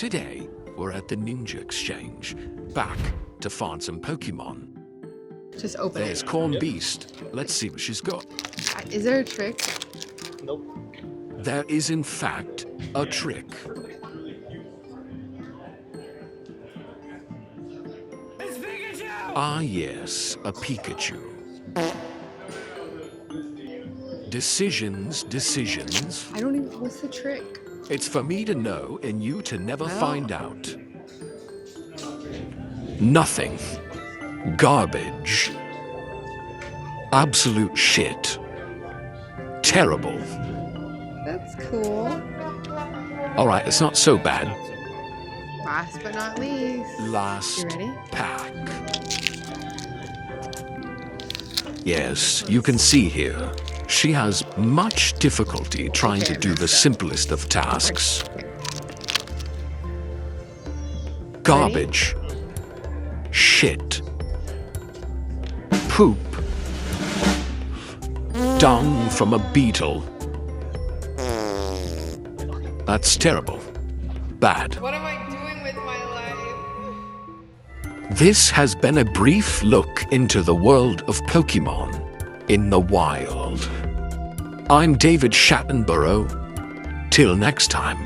Today, we're at the Ninja Exchange, back to find some Pokemon. Just open There's it. Corn Beast. Let's see what she's got. Is there a trick? Nope. There is, in fact, a trick. It's Pikachu! Ah, yes, a Pikachu. Decisions. I don't even. What's the trick? It's for me to know and you to never No. find out. Nothing. Garbage. Absolute shit. Terrible. That's cool. All right, it's not so bad. Last but not least. Last You ready? pack. Yes, you can see here. She has much difficulty trying to do the simplest of tasks. Garbage. Shit. Poop. Dung from a beetle. That's terrible. Bad. What am I doing with my life? This has been a brief look into the world of Pokemon in the wild. I'm David Shattenborough. Till next time.